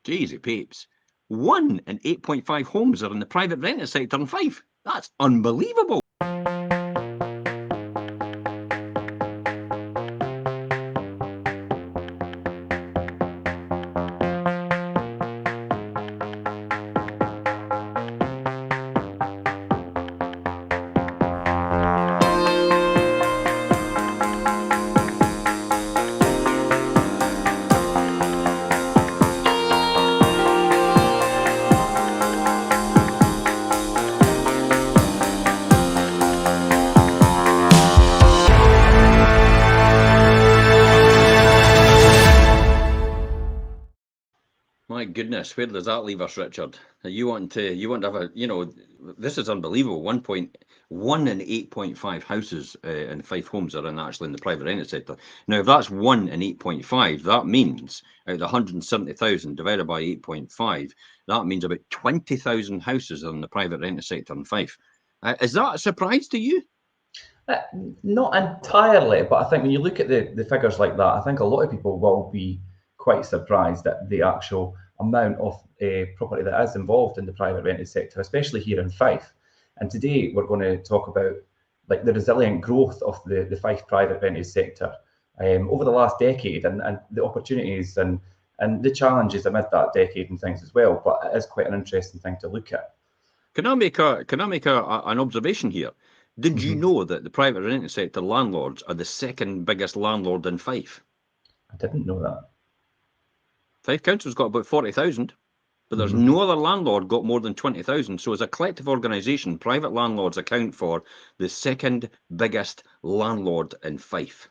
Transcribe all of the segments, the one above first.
Jeezy peeps. 1 in 8.5 homes are in the private rented sector in Fife. That's unbelievable. My goodness, where does that leave us, Richard? You want to have a, this is unbelievable. 1.1 in 8.5 houses in Fife homes are actually in the private rented sector. Now, if that's 1 in 8.5, that means out of the 170,000 divided by 8.5, that means about 20,000 houses are in the private rented sector in Fife. Is that a surprise to you? Not entirely, but I think when you look at the figures like that, I think a lot of people will be quite surprised at the actual amount of property that is involved in the private rented sector, especially here in Fife. And today we're going to talk about like the resilient growth of the Fife private rented sector over the last decade, and the opportunities and the challenges amid that decade and things as well. But it is quite an interesting thing to look at. Can I make an observation here? Did you know that the private rented sector landlords are the second biggest landlord in Fife? I didn't know that. Fife Council's got about 40,000, but there's no other landlord got more than 20,000. So as a collective organisation, private landlords account for the second biggest landlord in Fife.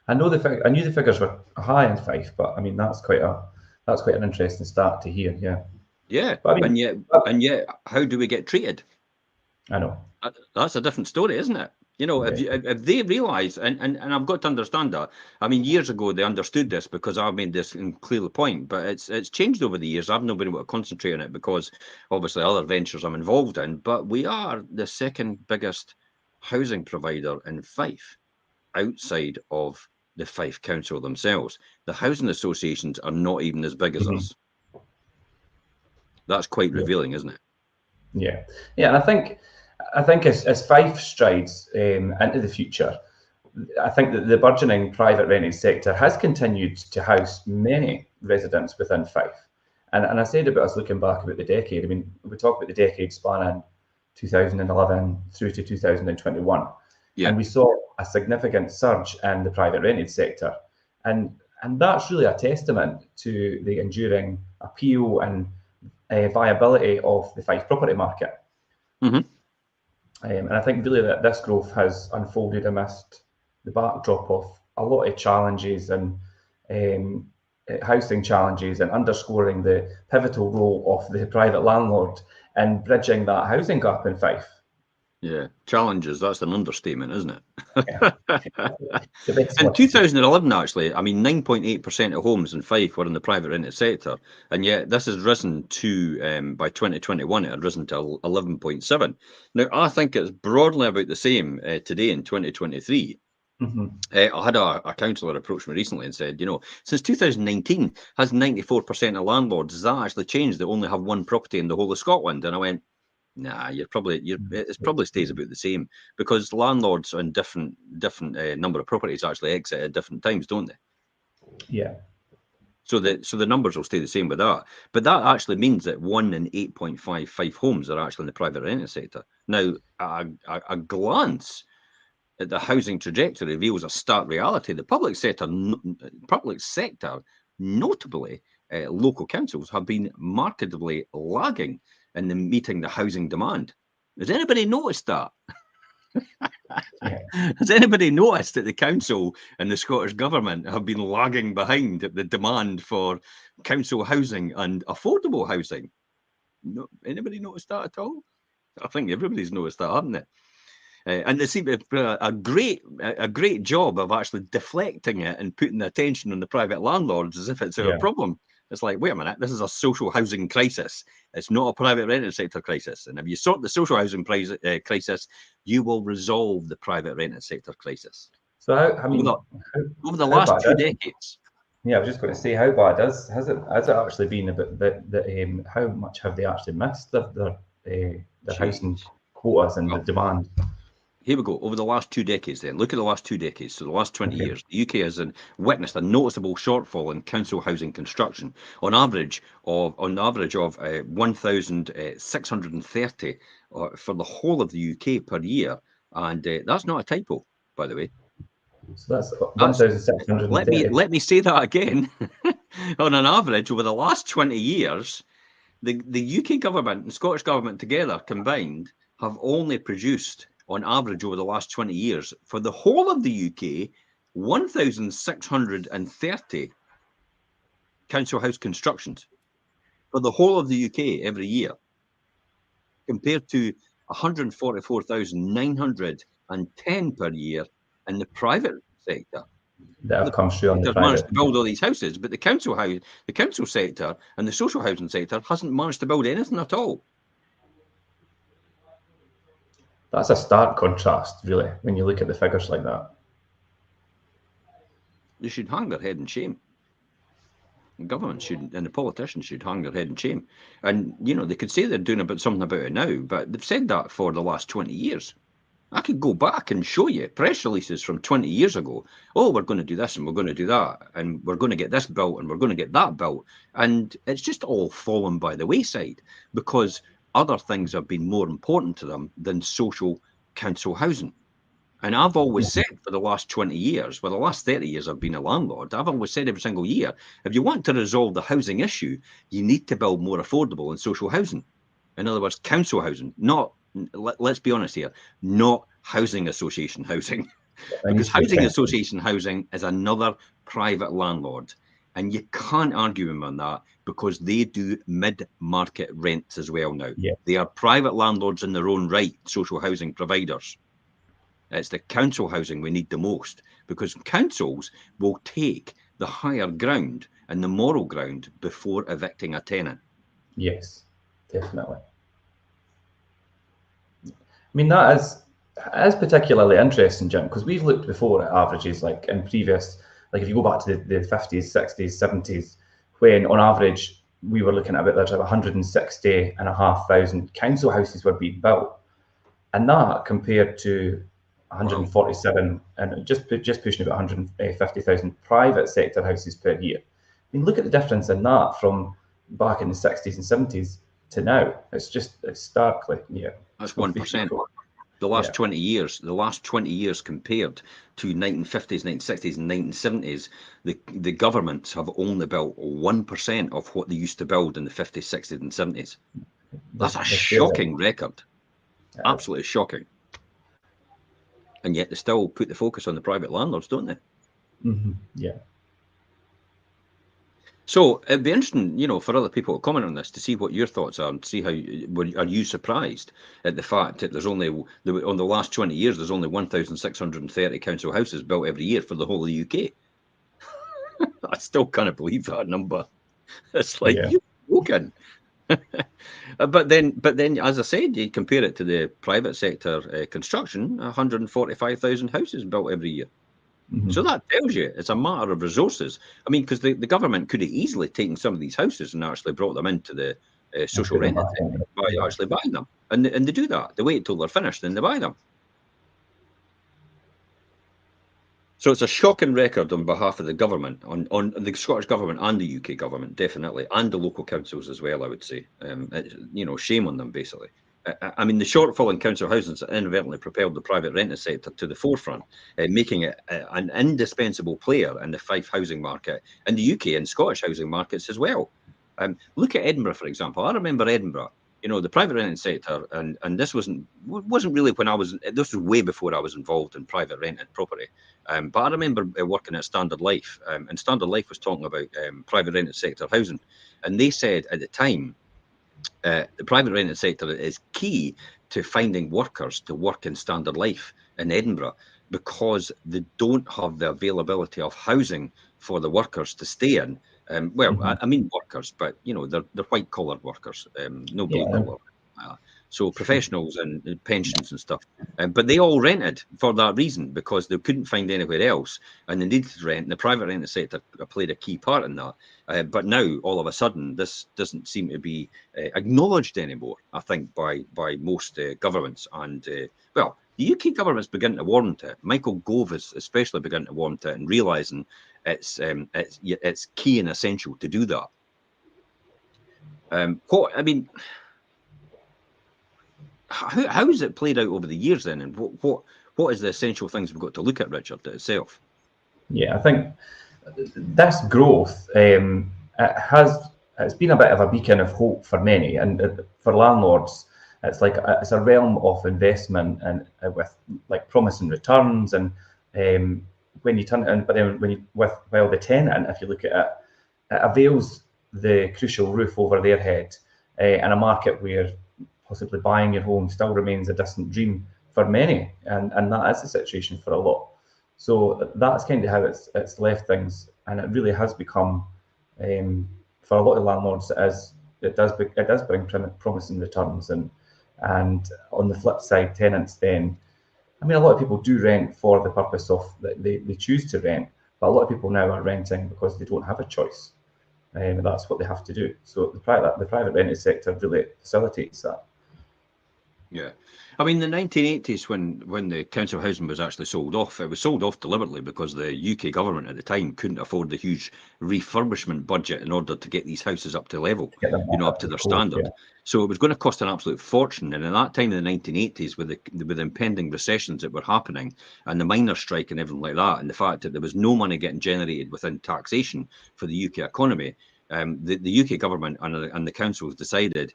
I knew the figures were high in Fife, but I mean that's quite an interesting start to hear. Yeah. Yeah, but I mean, and yet, how do we get treated? I know. That's a different story, isn't it? If they realise, and I've got to understand that. I mean, years ago they understood this because I've made this clear point, but it's changed over the years. I've not been able to concentrate on it because obviously other ventures I'm involved in. But we are the second biggest housing provider in Fife, outside of the Fife Council themselves. The housing associations are not even as big as us. That's quite revealing, isn't it? Yeah, and I think as Fife strides into the future, I think that the burgeoning private rented sector has continued to house many residents within Fife. And I said about us looking back about the decade. I mean, we talk about the decade spanning 2011 through to 2021, and we saw a significant surge in the private rented sector, and that's really a testament to the enduring appeal and viability of the Fife property market. And I think really that this growth has unfolded amidst the backdrop of a lot of challenges and housing challenges, and underscoring the pivotal role of the private landlord in bridging that housing gap in Fife. Yeah, challenges, that's an understatement, isn't it? In 2011, actually, I mean, 9.8% of homes in Fife were in the private rented sector, and yet this has risen to, by 2021, it had risen to 11.7. Now, I think it's broadly about the same today in 2023. I had a councillor approach me recently and said, since 2019, has 94% of landlords, has that actually changed? They only have one property in the whole of Scotland? And I went, nah, it probably stays about the same, because landlords on different number of properties actually exit at different times, don't they? Yeah. So the numbers will stay the same with that. But that actually means that 1 in 8.5 Fife homes are actually in the private rented sector. Now, a glance at the housing trajectory reveals a stark reality. The public sector, notably local councils, have been markedly lagging in the meeting the housing demand. Has anybody noticed that? Has anybody noticed that the council and the Scottish government have been lagging behind the demand for council housing and affordable housing? No, anybody noticed that at all? I think everybody's noticed that, haven't they? And they seem to have a great job of actually deflecting it and putting the attention on the private landlords as if it's a problem. It's like, wait a minute, this is a social housing crisis. It's not a private rented sector crisis. And if you sort the social housing crisis, you will resolve the private rented sector crisis. So, over the last 2 decades. Yeah, I was just going to say, how bad has it actually been how much have they actually missed their housing quotas and the demand? Here we go. Over the last 2 decades then, look at the last 2 decades, so the last 20 Okay. years, the UK has witnessed a noticeable shortfall in council housing construction, on average of 1,630 for the whole of the UK per year. And that's not a typo, by the way. So that's 1,630. Let me say that again. On an average, over the last 20 years, the UK government and Scottish government together combined have only produced, on average over the last 20 years, for the whole of the UK, 1,630 council house constructions for the whole of the UK every year, compared to 144,910 per year in the private sector. That have come through on the Managed private. to build all these houses, but the council sector and the social housing sector hasn't managed to build anything at all. That's a stark contrast, really, when you look at the figures like that. They should hang their head in shame. The government should, and the politicians should hang their head in shame. And, they could say they're doing something about it now, but they've said that for the last 20 years. I could go back and show you press releases from 20 years ago. Oh, we're going to do this and we're going to do that, and we're going to get this built and we're going to get that built. And it's just all fallen by the wayside because other things have been more important to them than social council housing. And I've always said for the last 20 years, well, the last 30 years I've been a landlord, I've always said every single year, if you want to resolve the housing issue, you need to build more affordable and social housing. In other words, council housing, not, let's be honest here, not housing association housing. Because housing association housing is another private landlord. And you can't argue them on that because they do mid-market rents as well now. Yeah. They are private landlords in their own right, social housing providers. It's the council housing we need the most because councils will take the higher ground and the moral ground before evicting a tenant. Yes, definitely. I mean, that is particularly interesting, Jim, because we've looked before at averages like in previous, like if you go back to the 50s, 60s, 70s, when on average we were looking at about 160,500 council houses were being built. And that compared to 147 and just pushing about 150,000 private sector houses per year. I mean, look at the difference in that from back in the 60s and 70s to now. It's starkly, That's 1%. The last 20 years compared to 1950s, 1960s, and 1970s, the governments have only built 1% of what they used to build in the 50s, 60s, and 70s. That's a shocking record. Absolutely shocking. And yet they still put the focus on the private landlords, don't they? Mm-hmm. Yeah. So it'd be interesting, for other people to comment on this, to see what your thoughts are and see are you surprised at the fact that there's only, on the last 20 years, there's only 1,630 council houses built every year for the whole of the UK. I still can't believe that number. It's like, you're joking. But then, as I said, you compare it to the private sector construction, 145,000 houses built every year. Mm-hmm. So that tells you it's a matter of resources. I mean, because the government could have easily taken some of these houses and actually brought them into the social rent by actually buying them. And they do that. They wait till they're finished and they buy them. So it's a shocking record on behalf of the government, on the Scottish government and the UK government, definitely, and the local councils as well, I would say. Shame on them, basically. I mean, the shortfall in council housing has inadvertently propelled the private rented sector to the forefront, making it an indispensable player in the Fife housing market, in the UK and Scottish housing markets as well. Look at Edinburgh, for example. I remember Edinburgh. The private rented sector, and this wasn't really when this was way before I was involved in private rented property. But I remember working at Standard Life, and Standard Life was talking about private rented sector housing, and they said at the time the private rented sector is key to finding workers to work in Standard Life in Edinburgh because they don't have the availability of housing for the workers to stay in. I mean workers, but they're white collar workers, no blue collar. So professionals and pensions and stuff. But they all rented for that reason, because they couldn't find anywhere else and they needed to rent. And the private rented sector played a key part in that. But now, all of a sudden, this doesn't seem to be acknowledged anymore, I think, by most governments. And, well, the UK government's beginning to warrant it. Michael Gove has especially begun to warrant it and realising it's key and essential to do that. How has it played out over the years then, and what is the essential things we've got to look at, Richard, itself? Yeah, I think this growth it's been a bit of a beacon of hope for many, and for landlords, it's a realm of investment and with like promising returns, and when you turn it in, but then while the tenant, if you look at it, it avails the crucial roof over their head in a market where possibly buying your home still remains a distant dream for many, and that is the situation for a lot. So that's kind of how it's left things, and it really has become, for a lot of landlords, it does bring promising returns, and on the flip side, tenants then, I mean, a lot of people do rent for the purpose of that they choose to rent, but a lot of people now are renting because they don't have a choice, and that's what they have to do. So the private rented sector really facilitates that. Yeah, I mean, the 1980s, when the council housing was actually sold off, it was sold off deliberately because the UK government at the time couldn't afford the huge refurbishment budget in order to get these houses up to level, up to their standard. Yeah. So it was going to cost an absolute fortune. And at that time in the 1980s, with the impending recessions that were happening and the miners' strike and everything like that, and the fact that there was no money getting generated within taxation for the UK economy, the UK government and the councils decided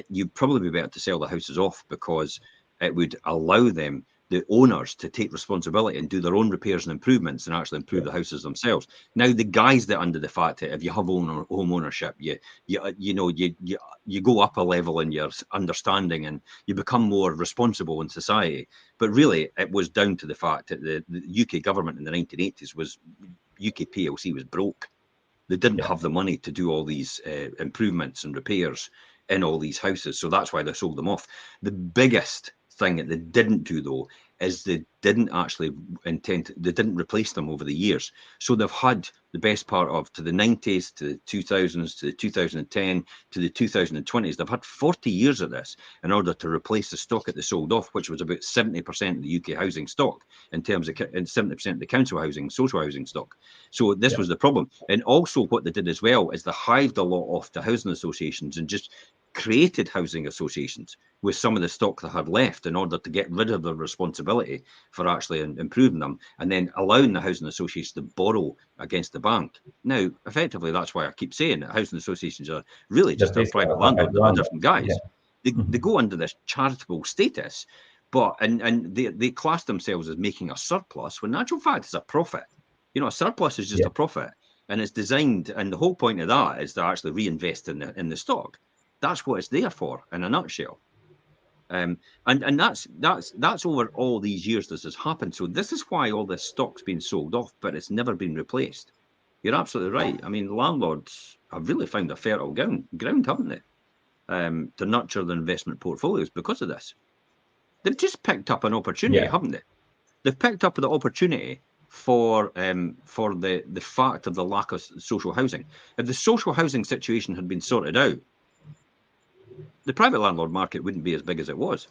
you'd probably be better to sell the houses off, because it would allow them, the owners, to take responsibility and do their own repairs and improvements and actually improve the houses themselves. Now, the guys that under the fact that if you have home ownership, you go up a level in your understanding and you become more responsible in society. But really, it was down to the fact that the UK government in the 1980s UK PLC was broke. They didn't have the money to do all these improvements and repairs in all these houses, so that's why they sold them off. The biggest thing that they didn't do, though, is they didn't replace them over the years. So they've had the best part of, to the 90s, to the 2000s, to the 2010, to the 2020s. They've had 40 years of this in order to replace the stock that they sold off, which was about 70% of the UK housing stock, in terms of 70% of the council housing, social housing stock. So this was the problem. And also what they did as well is they hived a lot off to housing associations and just created housing associations with some of the stock they had left in order to get rid of the responsibility for actually improving them, and then allowing the housing associations to borrow against the bank. Now, effectively, that's why I keep saying that housing associations are really just a private landlord. They're different guys. Yeah. They go under this charitable status, but and they class themselves as making a surplus, when in actual fact it's a profit. A surplus is just a profit, and it's designed, and the whole point of that is to actually reinvest in the stock. That's what it's there for, in a nutshell. And that's over all these years this has happened. So this is why all this stock's been sold off, but it's never been replaced. You're absolutely right. I mean, landlords have really found a fertile ground, haven't they, to nurture their investment portfolios because of this. They've just picked up an opportunity, haven't they? They've picked up the opportunity for the fact of the lack of social housing. If the social housing situation had been sorted out, the private landlord market wouldn't be as big as it was.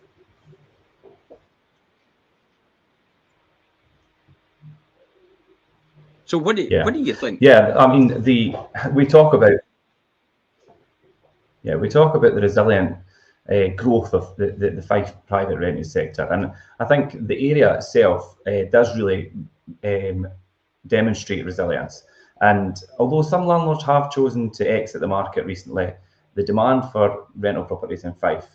So what do you think? Yeah, I mean, we talk about the resilient growth of the Fife private rented sector, and I think the area itself does really demonstrate resilience. And although some landlords have chosen to exit the market recently, the demand for rental properties in Fife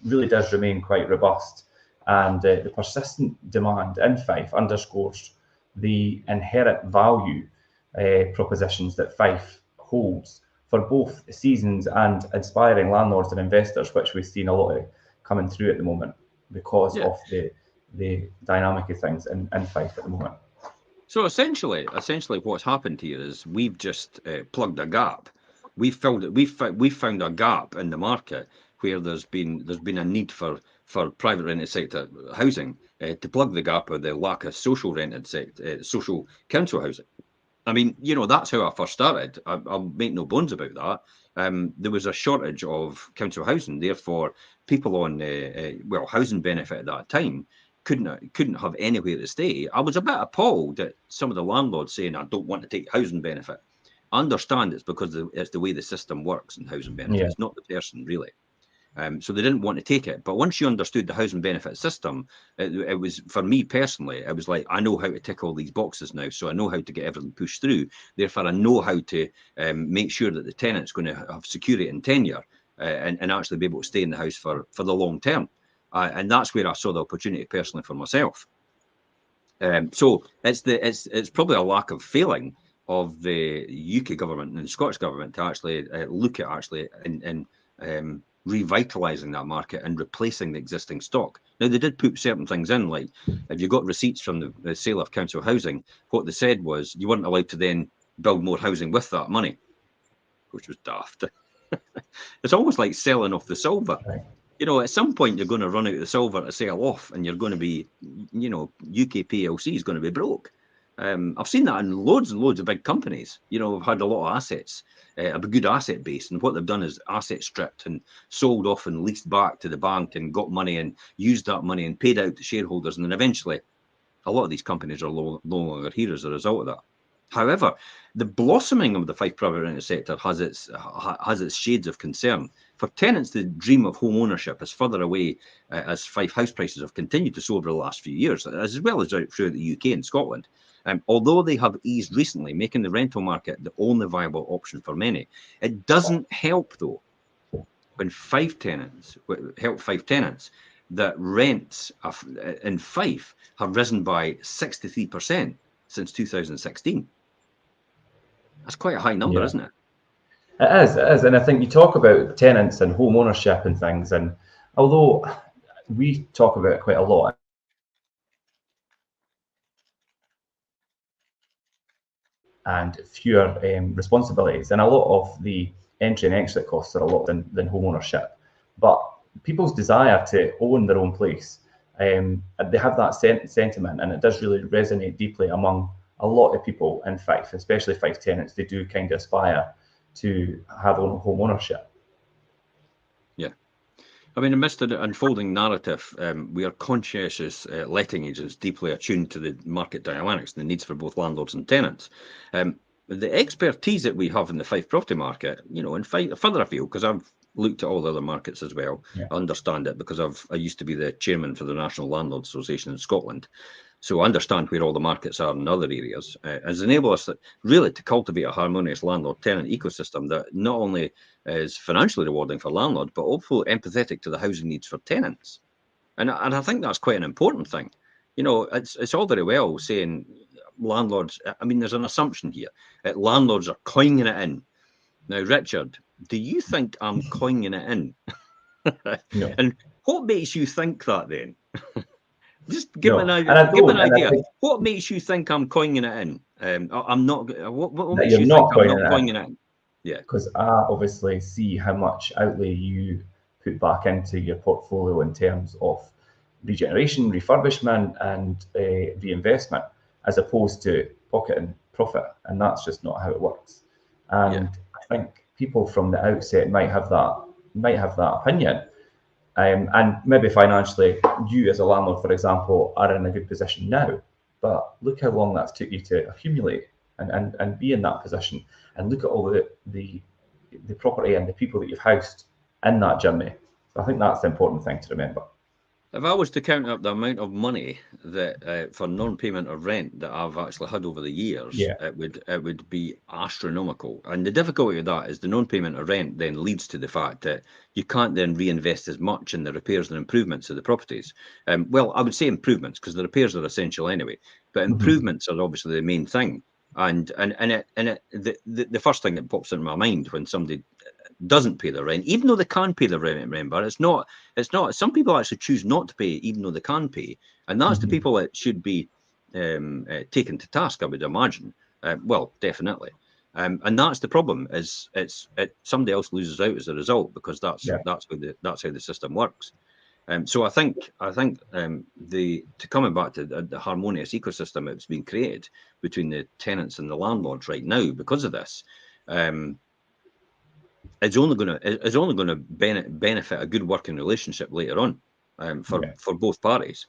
really does remain quite robust, and the persistent demand in Fife underscores the inherent value propositions that Fife holds for both seasons and inspiring landlords and investors, which we've seen a lot of coming through at the moment because of the dynamic of things in Fife at the moment. So essentially what's happened here is we've just plugged a gap. We've found a gap in the market where there's been a need for private rented sector housing to plug the gap of the lack of social rented social council housing. I mean, you know, that's how I first started. I'll make no bones about that. There was a shortage of council housing, therefore people on housing benefit at that time couldn't have anywhere to stay. I was a bit appalled at some of the landlords saying, I don't want to take housing benefit. I understand it's because it's the way the system works in housing benefit. It's not the person, really. So they didn't want to take it. But once you understood the housing benefit system, it was, for me personally, it was like, I know how to tick all these boxes now. So I know how to get everything pushed through. Therefore, I know how to make sure that the tenant's going to have security and tenure and actually be able to stay in the house for the long term. And that's where I saw the opportunity personally for myself. So it's probably a lack of failing of the UK government and the Scottish government to actually look at in revitalising that market and replacing the existing stock. Now, they did put certain things in, like if you got receipts from the sale of council housing, what they said was you weren't allowed to then build more housing with that money, which was daft. It's almost like selling off the silver. Right. You know, at some point you're going to run out of the silver to sell off, and you're going to be, you know, UK PLC is going to be broke. I've seen that in loads and loads of big companies. You know, have had a lot of assets, a good asset base, and what they've done is asset stripped and sold off and leased back to the bank and got money and used that money and paid out to shareholders, and then eventually, a lot of these companies are no longer here as a result of that. However, the blossoming of the Fife private rented sector has its shades of concern. For tenants, the dream of home ownership is further away as Fife house prices have continued to soar over the last few years, as well as throughout the UK and Scotland. Although they have eased recently, making the rental market the only viable option for many. It doesn't help, though, when Fife tenants, that rents in Fife have risen by 63% since 2016. That's quite a high number, isn't it? It is. And I think you talk about tenants and home ownership and things, and although we talk about it quite a lot, and fewer responsibilities, and a lot of the entry and exit costs are a lot than home ownership. But people's desire to own their own place, they have that sentiment, and it does really resonate deeply among a lot of people in Fife, especially Fife tenants. They do kind of aspire to have home ownership. Yeah. I mean, amidst the unfolding narrative, we are conscientious letting agents deeply attuned to the market dynamics and the needs for both landlords and tenants. The expertise that we have in the Fife property market, you know, and further afield, because I've looked at all the other markets as well. I understand it because I used to be the chairman for the National Landlords Association in Scotland. So I understand where all the markets are in other areas, has enabled us really to cultivate a harmonious landlord-tenant ecosystem that not only is financially rewarding for landlords, but also empathetic to the housing needs for tenants. And I think that's quite an important thing. You know, it's all very well saying landlords, I mean, there's an assumption here that landlords are coining it in. Now, Richard, do you think I'm coining it in? No. And what makes you think that then? Just give me an idea. What makes you think I'm coining it in? I'm not. What makes you think I'm not coining it in? Yeah. Because I obviously see how much outlay you put back into your portfolio in terms of regeneration, refurbishment, and reinvestment, as opposed to pocketing profit, and that's just not how it works. And I think people from the outset might have that opinion. And maybe financially, you as a landlord, for example, are in a good position now. But look how long that's took you to accumulate and be in that position. And look at all the property and the people that you've housed in that journey. So I think that's the important thing to remember. If I was to count up the amount of money that for non-payment of rent that I've actually had over the years, it would be astronomical. And the difficulty of that is the non-payment of rent then leads to the fact that you can't then reinvest as much in the repairs and improvements of the properties. Well, I would say improvements because the repairs are essential anyway, but improvements are obviously the main thing. And the first thing that pops into my mind when somebody doesn't pay the rent, even though they can pay the rent, remember, it's not, some people actually choose not to pay even though they can pay. And that's the people that should be taken to task, I would imagine. Well, definitely. And that's the problem. Is somebody else loses out as a result, because that's how the system works. So I think coming back to the harmonious ecosystem that's been created between the tenants and the landlords right now because of this, it's only going to benefit a good working relationship later on, for both parties.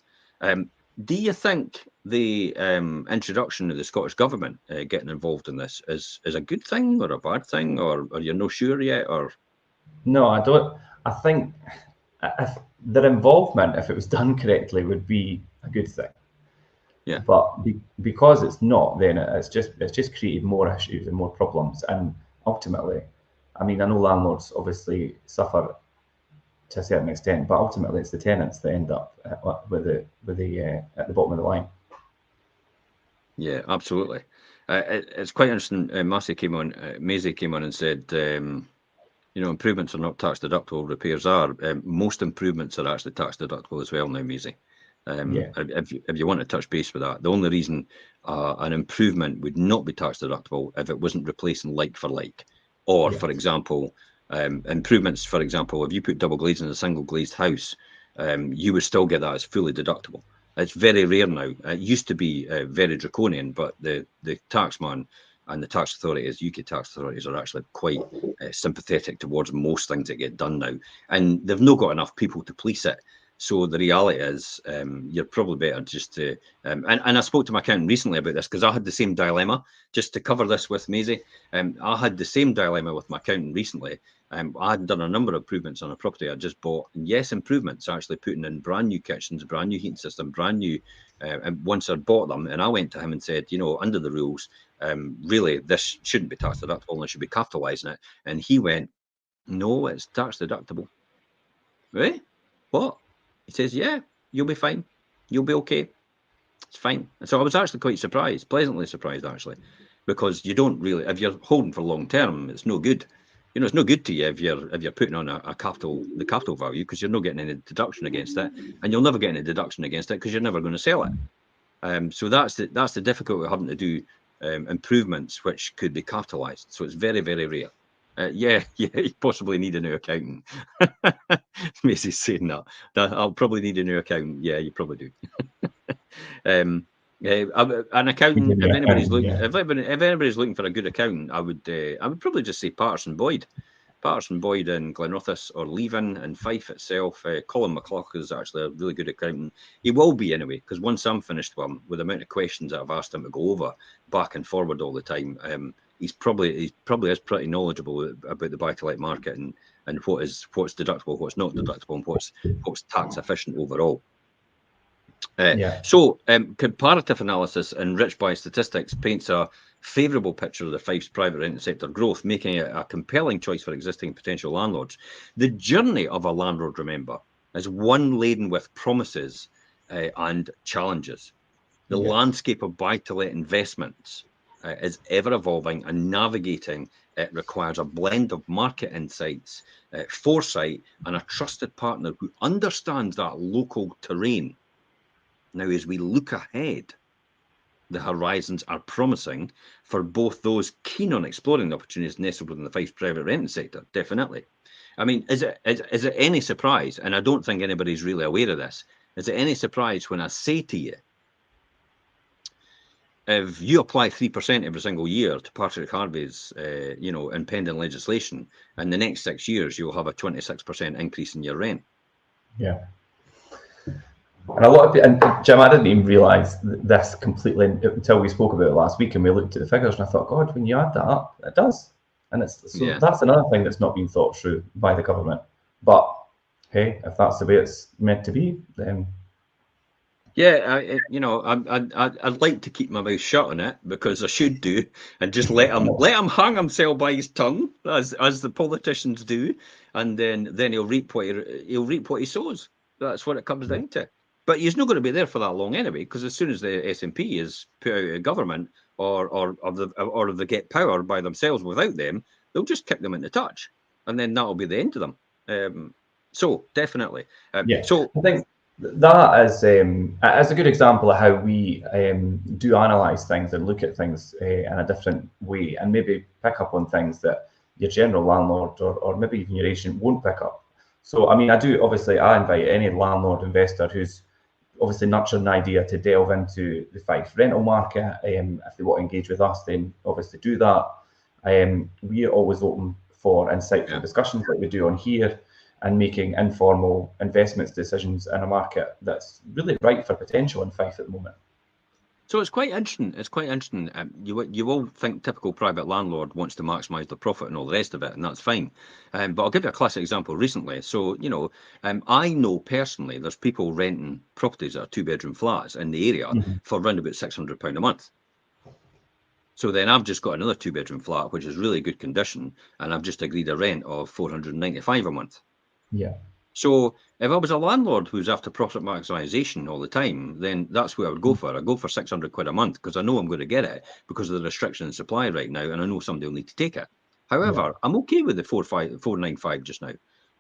Do you think the introduction of the Scottish Government getting involved in this is a good thing or a bad thing, or are you not sure yet? Or no, I don't. I think their involvement, if it was done correctly, would be a good thing. Yeah. But because it's not, then it's just created more issues and more problems. And ultimately, I mean, I know landlords obviously suffer to a certain extent, but ultimately it's the tenants that end up with the at the bottom of the line. Yeah, absolutely. It's quite interesting. Maisie came on and said, improvements are not tax deductible, repairs are. Most improvements are actually tax deductible as well now, Maisie. If you want to touch base with that, the only reason an improvement would not be tax deductible if it wasn't replacing like for like, or for example, improvements. For example, if you put double glazing in a single glazed house, you would still get that as fully deductible. It's very rare now. It used to be very draconian, but the taxman and the tax authorities, UK tax authorities, are actually quite sympathetic towards most things that get done now, and they've not got enough people to police it. So the reality is, you're probably better just to. And I spoke to my accountant recently about this, because I had the same dilemma. Just to cover this with Maisie, I had the same dilemma with my accountant recently. I had done a number of improvements on a property I just bought. And yes, improvements, actually putting in brand new kitchens, brand new heating system, brand new. And once I bought them, and I went to him and said, under the rules, really, this shouldn't be tax deductible, and I should be capitalising it. And he went, no, it's tax deductible. Right? What? He says, yeah, you'll be fine. You'll be okay. It's fine. And so I was actually quite surprised, pleasantly surprised, actually, because you don't really, if you're holding for long term, it's no good. It's no good to you if you're putting on the capital value, because you're not getting any deduction against it, and you'll never get any deduction against it because you're never going to sell it. So that's the difficulty of having to do improvements which could be capitalised. So it's very, very rare. You possibly need a new accountant. Maisie's saying that. I'll probably need a new accountant. Yeah, you probably do. An accountant. If anybody's looking for a good accountant, I would probably just say Patterson Boyd in Glenrothes, or Leven and Fife itself. Colin McCluck is actually a really good accountant. He will be anyway, because once I'm finished with the amount of questions that I've asked him to go over back and forward all the time, he's probably is pretty knowledgeable about the buy-to-let market and what's deductible, what's not deductible, and what's tax efficient overall. So comparative analysis enriched by statistics paints a favourable picture of the Fife's private rented sector growth, making it a compelling choice for existing potential landlords. The journey of a landlord, remember, is one laden with promises and challenges. The landscape of buy-to-let investments is ever evolving, and navigating it requires a blend of market insights, foresight, and a trusted partner who understands that local terrain. Now, as we look ahead, the horizons are promising for both those keen on exploring the opportunities nestled within the Fife's private renting sector. Definitely. I mean, is it any surprise, and I don't think anybody's really aware of this, is it any surprise when I say to you, if you apply 3% every single year to Patrick Harvey's, impending legislation, in the next 6 years, you'll have a 26% increase in your rent. Yeah. And a lot of people, and Jim, I didn't even realise this completely until we spoke about it last week, and we looked at the figures, and I thought, God, when you add that up, it does. And that's another thing that's not been thought through by the government. But hey, if that's the way it's meant to be, then. Yeah, I'd like to keep my mouth shut on it, because I should do, and just let him hang himself by his tongue, as the politicians do, and then he'll reap what he sows. That's what it comes down to. But he's not going to be there for that long anyway, because as soon as the SNP is put out of government, or if they get power by themselves without them, they'll just kick them into touch, and then that'll be the end of them. So definitely. So I think that is a good example of how we do analyse things and look at things in a different way, and maybe pick up on things that your general landlord or maybe even your agent won't pick up. So, I mean, I invite any landlord investor who's obviously nurtured an idea to delve into the Fife rental market. If they want to engage with us, then obviously do that. We are always open for insightful discussions like we do on here, and making informal investments decisions in a market that's really ripe for potential in Fife at the moment. So it's quite interesting. It's quite interesting. You will think typical private landlord wants to maximise their profit and all the rest of it, and that's fine. But I'll give you a classic example recently. So, I know personally there's people renting properties that are 2-bedroom flats in the area for around about £600 a month. So then I've just got another 2-bedroom flat, which is really good condition, and I've just agreed a rent of £495 a month. Yeah. So if I was a landlord who's after profit maximisation all the time, then that's what I would go for. I'd go for £600 a month because I know I'm going to get it because of the restriction in supply right now, and I know somebody will need to take it. However, I'm okay with the 495 just now.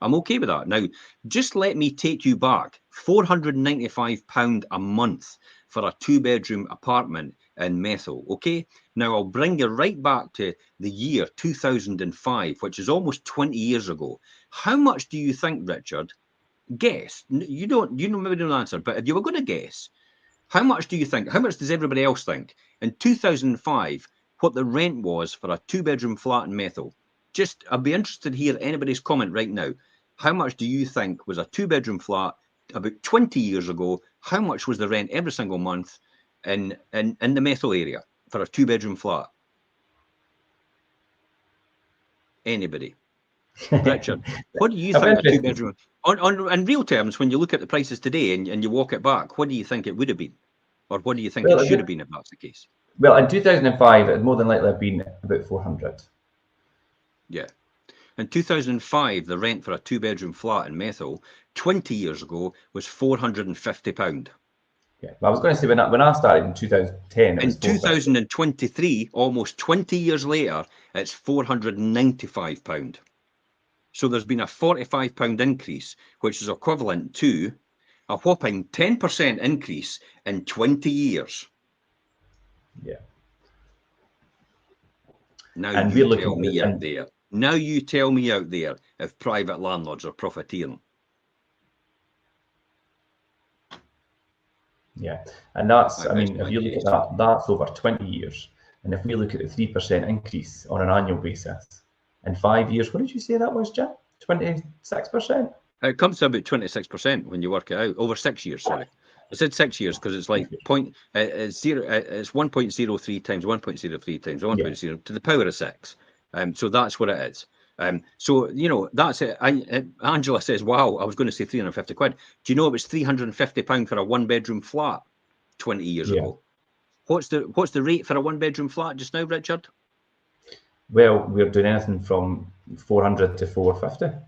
I'm okay with that. Now, just let me take you back. £495 a month for a 2-bedroom apartment in Methil, okay? Now, I'll bring you right back to the year 2005, which is almost 20 years ago. How much do you think, Richard? Guess. You maybe don't answer, but if you were going to guess, how much do you think? How much does everybody else think? In 2005, what the rent was for a 2-bedroom flat in Methil? Just, I'd be interested to hear anybody's comment right now. How much do you think was a 2-bedroom flat about 20 years ago? How much was the rent every single month in the Methil area for a 2-bedroom flat? Anybody? Richard, what do you think a 2-bedroom in real terms, when you look at the prices today and you walk it back, what do you think it would have been, or what do you think it should have been if that's the case? Well, in 2005, it would more than likely have been about 400. Yeah. In 2005, the rent for a 2-bedroom flat in Methil 20 years ago was £450. Yeah, I was going to say when I started in 2010, it was in 2023, almost 20 years later, it's £495. So there's been a £45 increase, which is equivalent to a whopping 10% increase in 20 years. Yeah. Now you tell me out there. Now you tell me out there if private landlords are profiteering. Yeah, and that's, I mean, if you look at that, that's over 20 years. And if we look at the 3% increase on an annual basis, in 5 years, what did you say that was, Jim? 26%? It comes to about 26% when you work it out over 6 years. Sorry, I said 6 years because it's like it's 1.03 times 1.03 times 1.0 to the power of 6. So that's what it is. So that's it. Angela says, "Wow, I was going to say £350. Do you know it was £350 for a 1-bedroom flat 20 years ago? What's the rate for a 1-bedroom flat just now, Richard?" Well, we're doing anything from 400 to 450.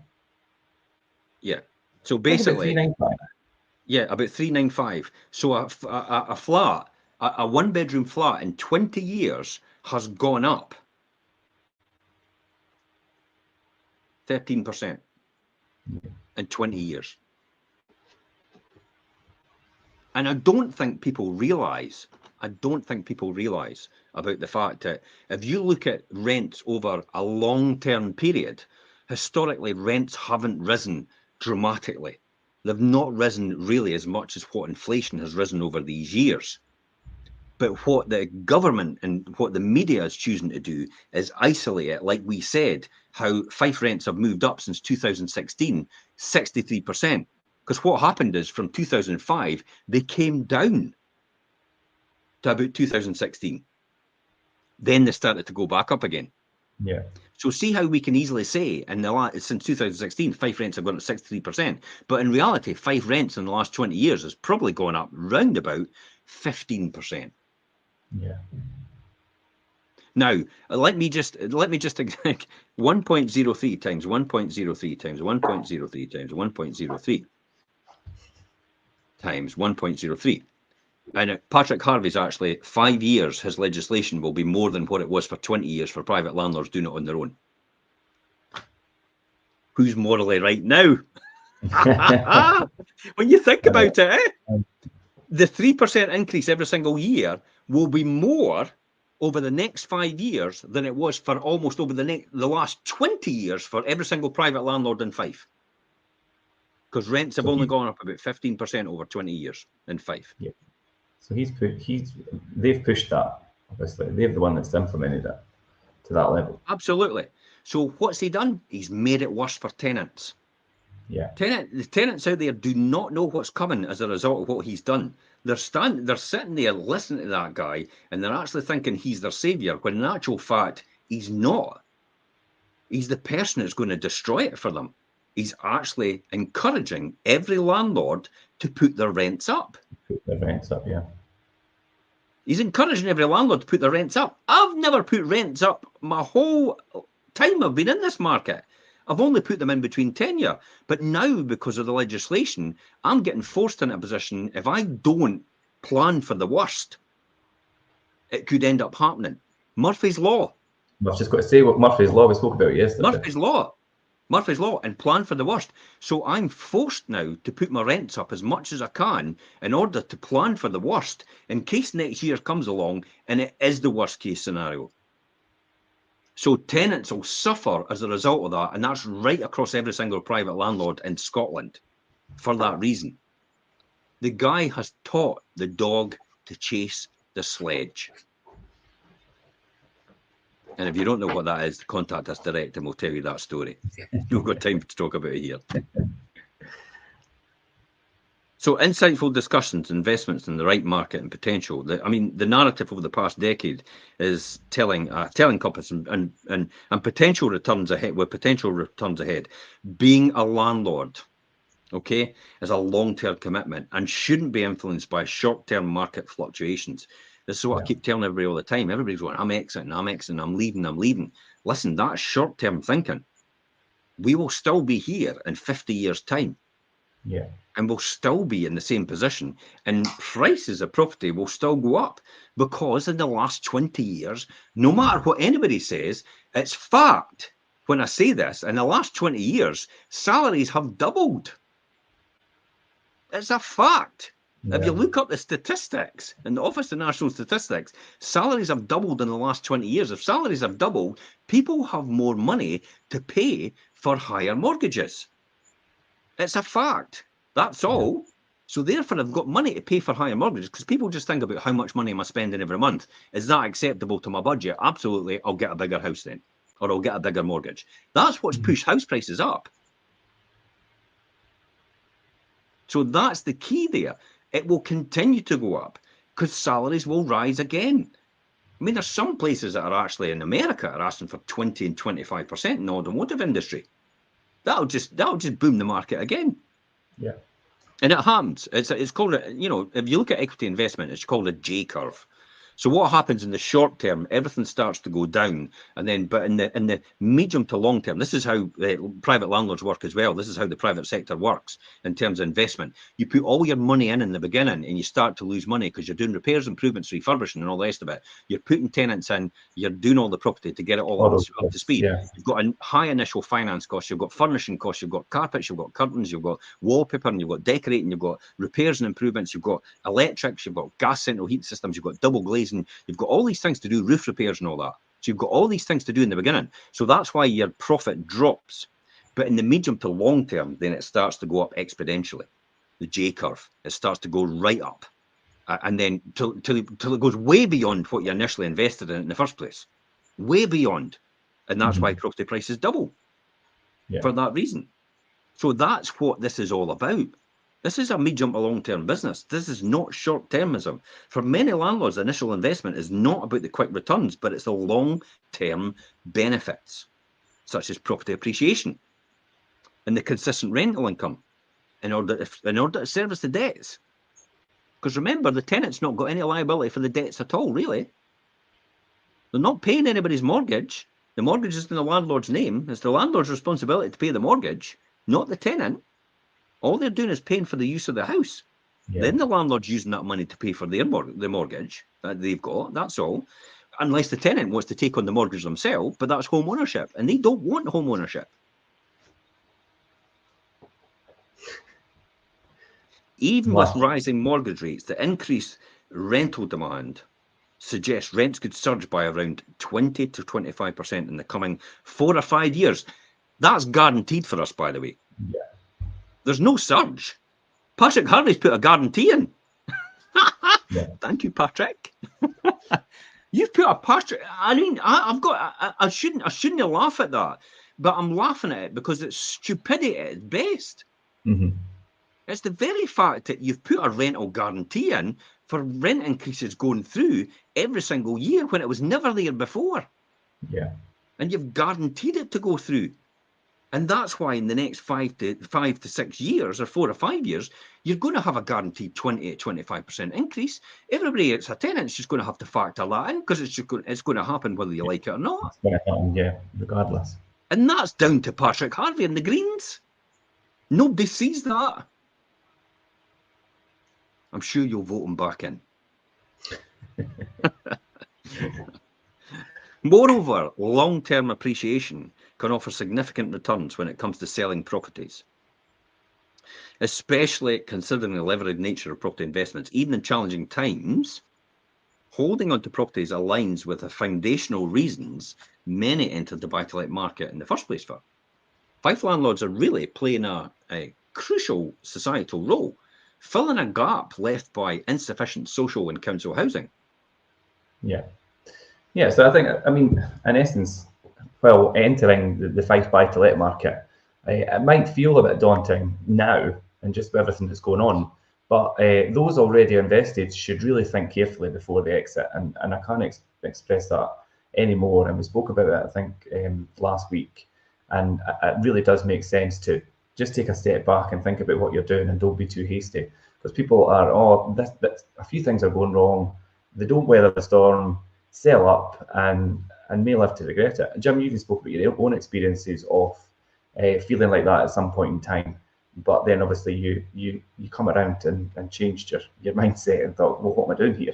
Yeah. So basically, about 395. Yeah, about 395. So a flat, a 1-bedroom flat in 20 years has gone up 13% in 20 years. And I don't think people realise about the fact that if you look at rents over a long-term period, historically rents haven't risen dramatically. They've not risen really as much as what inflation has risen over these years. But what the government and what the media is choosing to do is isolate it, like we said, how Fife rents have moved up since 2016, 63%. Because what happened is from 2005, they came down to about 2016. Then they started to go back up again. Yeah. So see how we can easily say since 2016, Fife rents have gone up 63%. But in reality, Fife rents in the last 20 years has probably gone up round about 15%. Yeah. Now, let me just 1.03 times 1.03 times 1.03 times 1.03 times 1.03. And Patrick Harvey's actually 5 years, his legislation will be more than what it was for 20 years for private landlords doing it on their own. Who's morally right now? When you think about it, the 3% increase every single year will be more over the next 5 years than it was for almost over the last 20 years for every single private landlord in Fife. Because rents have only gone up about 15% over 20 years in Fife. Yeah. So they've pushed that, obviously. They're the one that's implemented it to that level. Absolutely. So what's he done? He's made it worse for tenants. Yeah. The tenants out there do not know what's coming as a result of what he's done. They're sitting there listening to that guy, and they're actually thinking he's their savior, when in actual fact, he's not. He's the person that's going to destroy it for them. He's actually encouraging every landlord to put their rents up. Put their rents up, yeah. He's encouraging every landlord to put their rents up. I've never put rents up my whole time I've been in this market. I've only put them in between tenure. But now, because of the legislation, I'm getting forced into a position, if I don't plan for the worst, it could end up happening. Murphy's Law. I've just got to say what Murphy's Law we spoke about yesterday. Murphy's Law, and plan for the worst. So I'm forced now to put my rents up as much as I can in order to plan for the worst in case next year comes along and it is the worst case scenario. So tenants will suffer as a result of that, and that's right across every single private landlord in Scotland for that reason. The guy has taught the dog to chase the sledge. And if you don't know what that is, contact us direct and we'll tell you that story. We've got time to talk about it here. So insightful discussions, investments in the right market and potential. The narrative over the past decade is telling companies and potential returns ahead, with potential returns ahead. Being a landlord, okay, is a long-term commitment and shouldn't be influenced by short-term market fluctuations. This is what I keep telling everybody all the time. Everybody's going, I'm exiting, I'm leaving. Listen, that's short-term thinking. We will still be here in 50 years' time. Yeah. And we'll still be in the same position. And prices of property will still go up because in the last 20 years, no matter what anybody says, it's fact. When I say this, in the last 20 years, salaries have doubled. It's a fact. Yeah. If you look up the statistics in the Office of National Statistics, salaries have doubled in the last 20 years. If salaries have doubled, people have more money to pay for higher mortgages. It's a fact. That's all. Yeah. So therefore, I've got money to pay for higher mortgages, because people just think about how much money am I spending every month. Is that acceptable to my budget? Absolutely. I'll get a bigger house then, or I'll get a bigger mortgage. That's what's pushed house prices up. So that's the key there. It will continue to go up because salaries will rise again. I mean, there's some places that are actually in America are asking for 20 and 25% in the automotive industry. That'll just boom the market again. Yeah. And it happens. It's called, if you look at equity investment, it's called a J curve. So what happens in the short term, everything starts to go down, and then, but in the medium to long term, this is how private landlords work as well. This is how the private sector works in terms of investment. You put all your money in the beginning, and you start to lose money because you're doing repairs, improvements, refurbishing, and all the rest of it. You're putting tenants in, you're doing all the property to get it all up to speed. Yeah. You've got a high initial finance cost, you've got furnishing costs, you've got carpets, you've got curtains, you've got wallpaper, and you've got decorating, you've got repairs and improvements, you've got electrics, you've got gas central heat systems, you've got double glazing. You've got all these things to do, roof repairs and all that. So you've got all these things to do in the beginning. So that's why your profit drops. But in the medium to long term, then it starts to go up exponentially. The J curve, it starts to go right up. And then till it goes way beyond what you initially invested in the first place. Way beyond. And that's why property prices double. Yeah. For that reason. So that's what this is all about. This is a medium to long-term business. This is not short-termism. For many landlords, initial investment is not about the quick returns, but it's the long-term benefits, such as property appreciation and the consistent rental income in order to service the debts. Because remember, the tenant's not got any liability for the debts at all, really. They're not paying anybody's mortgage. The mortgage is in the landlord's name. It's the landlord's responsibility to pay the mortgage, not the tenant. All they're doing is paying for the use of the house. Yeah. Then the landlord's using that money to pay for the mortgage that they've got. That's all. Unless the tenant wants to take on the mortgage themselves, but that's home ownership. And they don't want home ownership. Even with rising mortgage rates, the increased rental demand suggests rents could surge by around 20 to 25% in the coming 4 or 5 years. That's guaranteed for us, by the way. Yeah. There's no surge. Patrick Harvey's put a guarantee in. Yeah. Thank you, Patrick. You've put a Patrick. I mean, I shouldn't laugh at that, but I'm laughing at it because it's stupidity at its best. Mm-hmm. It's the very fact that you've put a rental guarantee in for rent increases going through every single year when it was never there before. Yeah. And you've guaranteed it to go through. And that's why in the next 5 to 6 years or 4 or 5 years, you're going to have a guaranteed 20 to 25% increase. Everybody that's a tenant is just going to have to factor that in because it's going to happen whether you like it or not. It's going to happen, yeah, regardless. And that's down to Patrick Harvey and the Greens. Nobody sees that. I'm sure you'll vote him back in. Moreover, long-term appreciation can offer significant returns when it comes to selling properties, especially considering the leveraged nature of property investments. Even in challenging times, holding onto properties aligns with the foundational reasons many entered the buy-to-let market in the first place for. Fife landlords are really playing a crucial societal role, filling a gap left by insufficient social and council housing. Yeah. Yeah, so I mean, in essence, while entering the Fife buy-to-let market, it might feel a bit daunting now and just with everything that's going on, but those already invested should really think carefully before they exit, and I can't express that anymore. And we spoke about it, I think, last week, and it really does make sense to just take a step back and think about what you're doing and don't be too hasty, because people are, a few things are going wrong, they don't weather the storm, sell up, and may live to regret it. Jim, you even spoke about your own experiences of feeling like that at some point in time, but then obviously you come around and changed your mindset and thought, well, what am I doing here?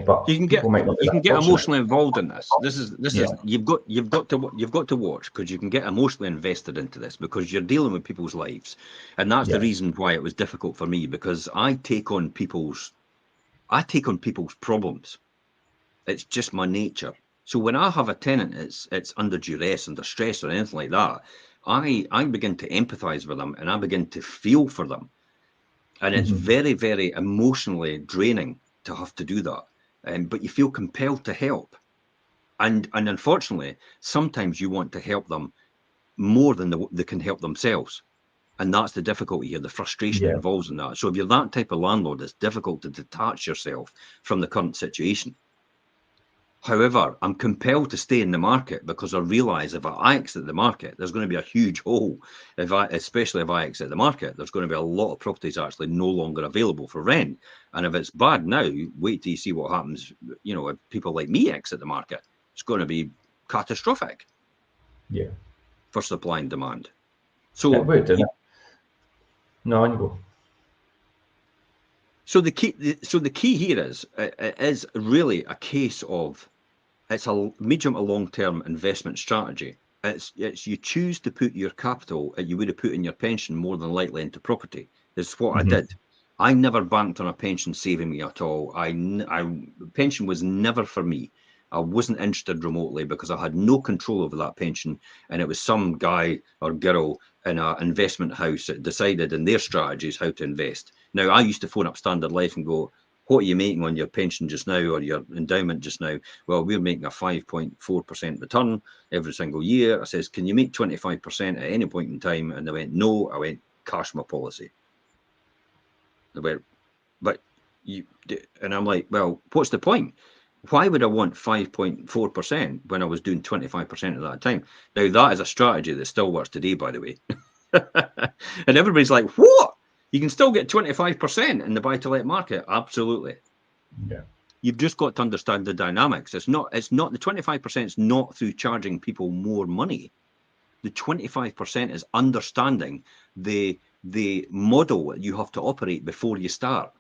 But you can get emotionally involved in this. This is you've got to watch, because you can get emotionally invested into this because you're dealing with people's lives, and that's the reason why it was difficult for me, because I take on people's problems. It's just my nature. So when I have a tenant, it's under duress, under stress, or anything like that, I begin to empathize with them and I begin to feel for them, and it's very, very emotionally draining to have to do that. But you feel compelled to help, and unfortunately, sometimes you want to help them more than they can help themselves, and that's the difficulty here. The frustration involves in that. So if you're that type of landlord, it's difficult to detach yourself from the current situation. However, I'm compelled to stay in the market because I realise if I exit the market, there's going to be a huge hole. Especially if I exit the market, there's going to be a lot of properties actually no longer available for rent. And if it's bad now, wait till you see what happens. You know, if people like me exit the market, it's going to be catastrophic. Yeah. For supply and demand. So no, you go. So the key here is really a case of, it's a medium to long term investment strategy. It's you choose to put your capital that you would have put in your pension more than likely into property. This is what I did. I never banked on a pension saving me at all. Pension was never for me. I wasn't interested remotely because I had no control over that pension, and it was some guy or girl in an investment house that decided in their strategies how to invest. Now, I used to phone up Standard Life and go, what are you making on your pension just now or your endowment just now? Well, we're making a 5.4% return every single year. I says, can you make 25% at any point in time? And they went, no. I went, cash my policy. They went, but you, and I'm like, well, what's the point? Why would I want 5.4% when I was doing 25% at that time? Now, that is a strategy that still works today, by the way. And everybody's like, what? You can still get 25% in the buy-to-let market? Absolutely. Yeah. You've just got to understand the dynamics. It's not the 25% is not through charging people more money. The 25% is understanding the model that you have to operate before you start.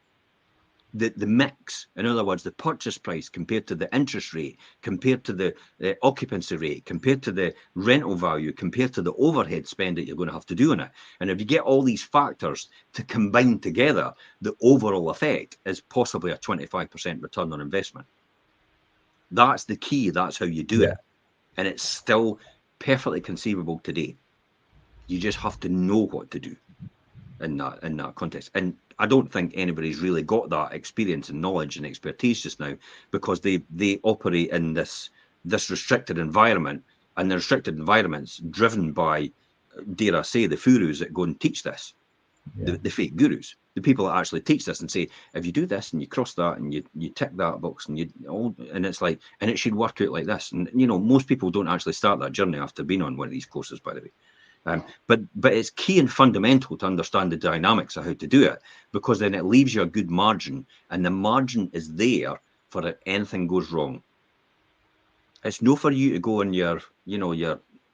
the mix, in other words, the purchase price compared to the interest rate, compared to the occupancy rate, compared to the rental value, compared to the overhead spend that you're going to have to do on it. And if you get all these factors to combine together, the overall effect is possibly a 25% return on investment. That's the key. That's how you do it. And it's still perfectly conceivable today. You just have to know what to do in that context. And I don't think anybody's really got that experience and knowledge and expertise just now, because they operate in this restricted environment, and the restricted environment's driven by, dare I say, the gurus that go and teach this, the fake gurus, the people that actually teach this and say, if you do this and you cross that and you tick that box and it's like, and it should work out like this. And most people don't actually start that journey after being on one of these courses, by the way. But it's key and fundamental to understand the dynamics of how to do it, because then it leaves you a good margin, and the margin is there for if anything goes wrong. It's no for you to go on your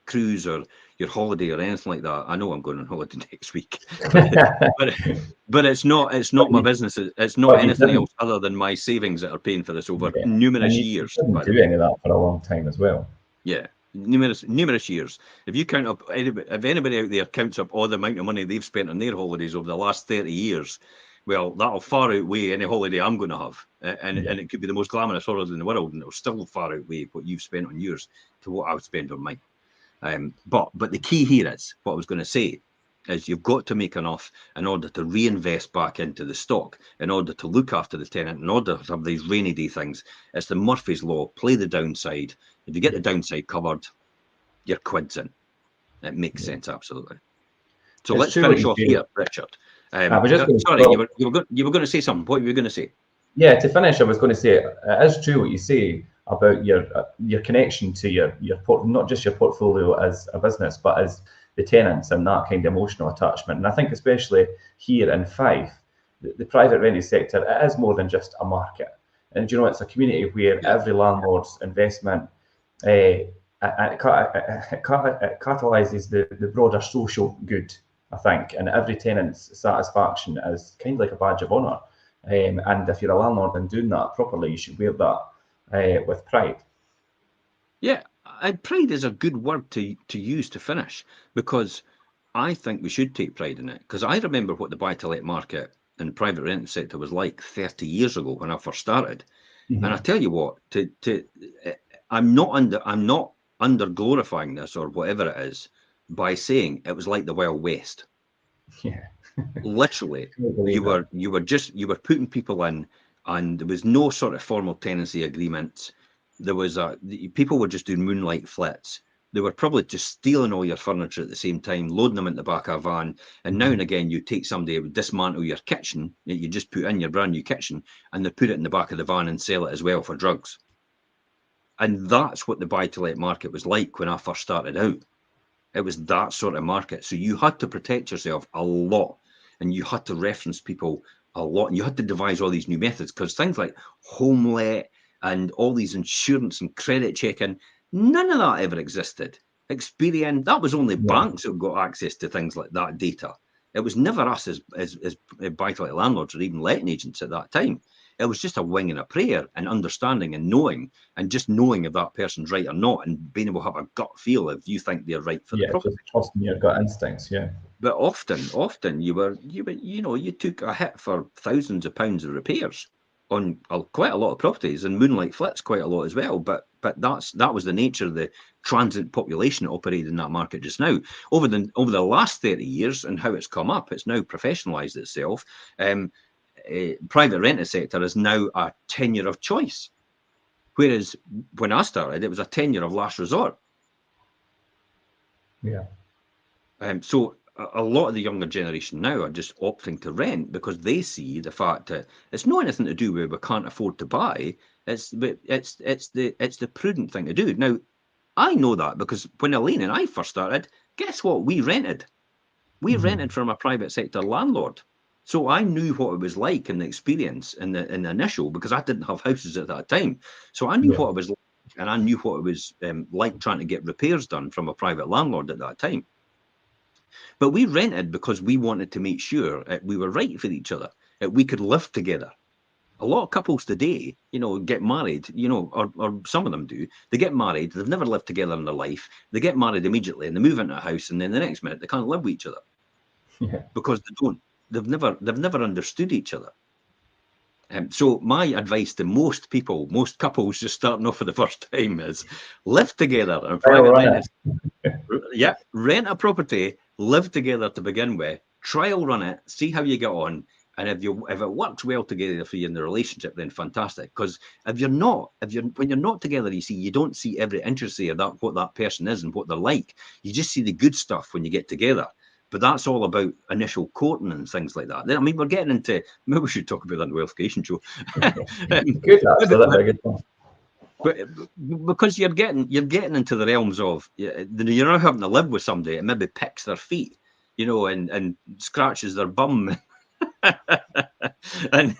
cruise or your holiday or anything like that. I know I'm going on holiday next week, but it's not my business. It's not anything else other than my savings that are paying for this over numerous years. By the way, any of that for a long time as well. Yeah. Numerous years. If you count up, if anybody out there counts up all the amount of money they've spent on their holidays over the last 30 years, well, that'll far outweigh any holiday I'm going to have. And it could be the most glamorous holiday in the world, and it'll still far outweigh what you've spent on yours to what I would spend on mine. But the key here is, what I was going to say, is you've got to make enough in order to reinvest back into the stock, in order to look after the tenant, in order to have these rainy day things. It's the Murphy's Law. Play the downside. If you get the downside covered, your quid's in. It makes sense, absolutely. So let's finish off here, Richard. Sorry, you were going to say something. What were you going to say? Yeah, to finish, I was going to say, it is true what you say about your connection to your not just your portfolio as a business, but as the tenants and that kind of emotional attachment. And I think especially here in Fife, the private rented sector, it is more than just a market. And it's a community where every landlord's investment it catalyses the broader social good, I think, and every tenant's satisfaction is kind of like a badge of honour. And if you're a landlord and doing that properly, you should wear that with pride. Yeah, and pride is a good word to use to finish, because I think we should take pride in it. Because I remember what the buy-to-let market and private rental sector was like 30 years ago when I first started. And I tell you what, I'm not under glorifying this or whatever it is by saying it was like the Wild West. Yeah. Literally, you were putting people in, and there was no sort of formal tenancy agreements. There was people were just doing moonlight flits. They were probably just stealing all your furniture at the same time, loading them in the back of a van. And now and again, you take somebody, would dismantle your kitchen that you just put in your brand new kitchen, and they put it in the back of the van and sell it as well for drugs. And that's what the buy-to-let market was like when I first started out. It was that sort of market. So you had to protect yourself a lot, and you had to reference people a lot, and you had to devise all these new methods, because things like home let and all these insurance and credit checking, none of that ever existed. Experian, that was only banks that got access to things like that data. It was never us as buy-to-let landlords or even letting agents at that time. It was just a wing and a prayer, and understanding and knowing, and just knowing if that person's right or not, and being able to have a gut feel if you think they're right for the property. Just trusting your gut instincts, But often you took a hit for thousands of pounds of repairs on quite a lot of properties, and moonlight flits quite a lot as well. But that was the nature of the transient population that operated in that market just now. Over the last 30 years and how it's come up, it's now professionalised itself. Private rented sector is now a tenure of choice, whereas when I started, it was a tenure of last resort. Yeah. So a lot of the younger generation now are just opting to rent because they see the fact that it's not anything to do with we can't afford to buy. It's the prudent thing to do. Now, I know that because when Elaine and I first started, guess what? We rented. We rented from a private sector landlord. So I knew what it was like in the experience in the initial, because I didn't have houses at that time. So I knew what it was like, and I knew what it was like trying to get repairs done from a private landlord at that time. But we rented because we wanted to make sure we were right for each other, that we could live together. A lot of couples today, get married, or some of them do. They get married, they've never lived together in their life. They get married immediately and they move into a house, and then the next minute they can't live with each other. Yeah. Because they've never understood each other. So my advice to most couples just starting off for the first time is live together and rent a property, live together to begin with, trial run it, see how you get on. And if it works well together for you in the relationship, then fantastic. Because when you're not together, you don't see every intricacy of what that person is and what they're like. You just see the good stuff when you get together. But that's all about initial courting and things like that. I mean, we're getting into, maybe we should talk about that in the Wealthcation show. Good, that's a good one. But because you're getting into the realms of you're not having to live with somebody and maybe picks their feet, and scratches their bum. And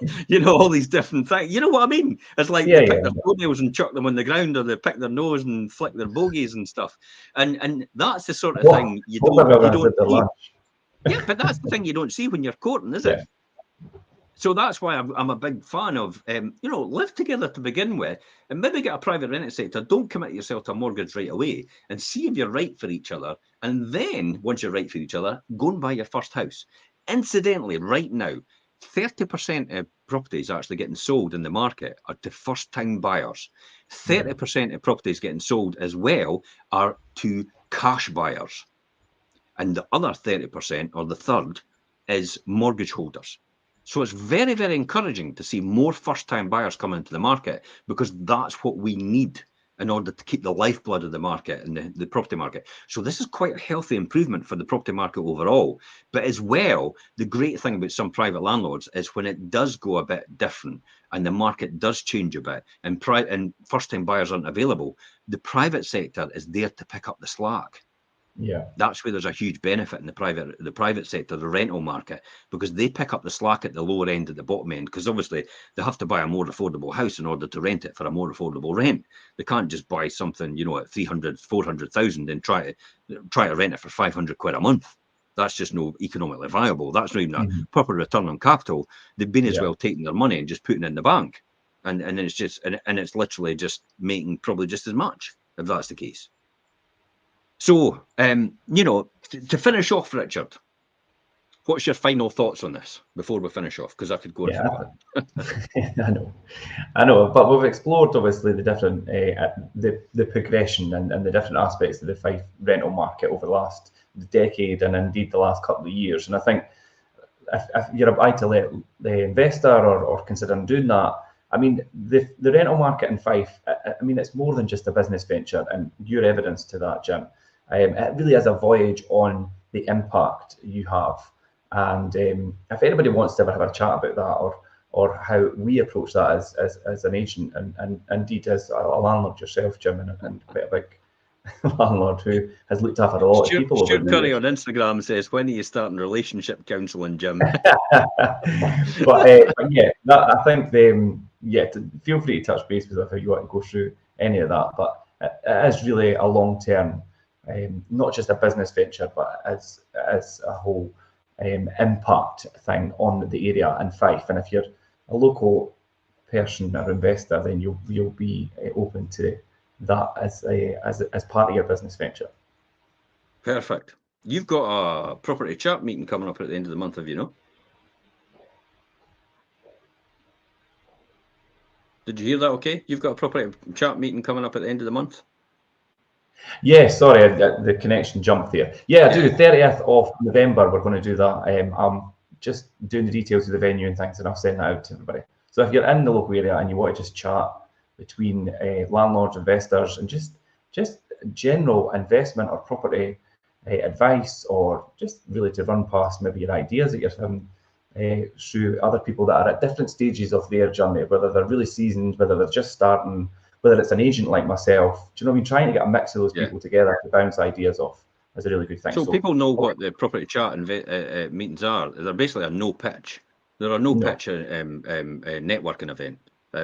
all these different things. You know what I mean? It's like they pick their toenails and chuck them on the ground, or they pick their nose and flick their bogies and stuff. And that's the sort of thing you don't see. Yeah, but that's the thing you don't see when you're courting, is it? So that's why I'm a big fan of, live together to begin with, and maybe get a private rented sector. Don't commit yourself to a mortgage right away, and see if you're right for each other. And then once you're right for each other, go and buy your first house. Incidentally, right now, 30% of properties actually getting sold in the market are to first-time buyers. 30% of properties getting sold as well are to cash buyers. And the other 30%, or the third, is mortgage holders. So it's very, very encouraging to see more first-time buyers come into the market, because that's what we need in order to keep the lifeblood of the market and the property market. So this is quite a healthy improvement for the property market overall. But as well, the great thing about some private landlords is when it does go a bit different and the market does change a bit and first-time buyers aren't available, the private sector is there to pick up the slack. Yeah, that's where there's a huge benefit in the private sector, the rental market, because they pick up the slack at the lower end, at the bottom end, because obviously they have to buy a more affordable house in order to rent it for a more affordable rent. They can't just buy something, at 300, 400,000 and try to rent it for 500 quid a month. That's just no economically viable. That's not even a proper return on capital. They've been as well taking their money and just putting it in the bank, and it's just and it's literally just making probably just as much, if that's the case. So, to finish off, Richard, what's your final thoughts on this before we finish off? Because I could go on for that. I know, but we've explored obviously the different the progression and the different aspects of the Fife rental market over the last decade and indeed the last couple of years. And I think if you're a buy-to-let investor or considering doing that, I mean, the rental market in Fife, I mean, it's more than just a business venture, and you're evidence to that, Jim. It really is a voyage on the impact you have. And if anybody wants to ever have a chat about that, or how we approach that as an agent, and indeed as a landlord yourself, Jim, and quite a big landlord who has looked after a lot of people. Stuart Curry on Instagram says, "When are you starting relationship counselling, Jim?" but yeah, I think feel free to touch base with us if you want to go through any of that. But it is really a long-term, not just a business venture, but as a whole impact thing on the area in Fife. And if you're a local person or investor, then you'll be open to that as part of your business venture. Perfect. You've got a property chat meeting coming up at the end of the month, have you know? Did you hear that? Okay, you've got a property chat meeting coming up at the end of the month. Yeah, sorry, the connection jumped there. Yeah, I do. 30th of November, we're going to do that. I'm just doing the details of the venue and things, and I'll send that out to everybody. So if you're in the local area and you want to just chat between landlords, investors, and just general investment or property advice, or just really to run past maybe your ideas that you're having through other people that are at different stages of their journey, whether they're really seasoned, whether they're just starting, whether it's an agent like myself. Do you know what I mean? Trying to get a mix of those people together to bounce ideas off is a really good thing. So people know what the property chat and meetings are. They're basically a no pitch. They're a no pitch networking event.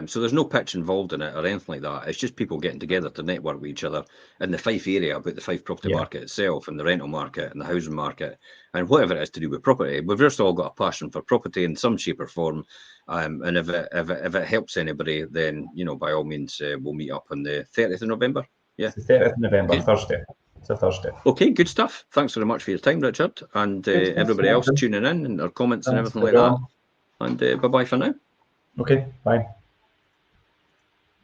So there's no pitch involved in it or anything like that. It's just people getting together to network with each other in the Fife area about the Fife property market itself, and the rental market and the housing market, and whatever it is to do with property. We've just all got a passion for property in some shape or form. And if it helps anybody, then, you know, by all means, we'll meet up on the 30th of November. Yeah. It's the 30th of November, Okay. Thursday. It's a Thursday. Okay, good stuff. Thanks very much for your time, Richard, and everybody else tuning in and their comments and everything like that. And bye-bye for now. Okay, bye.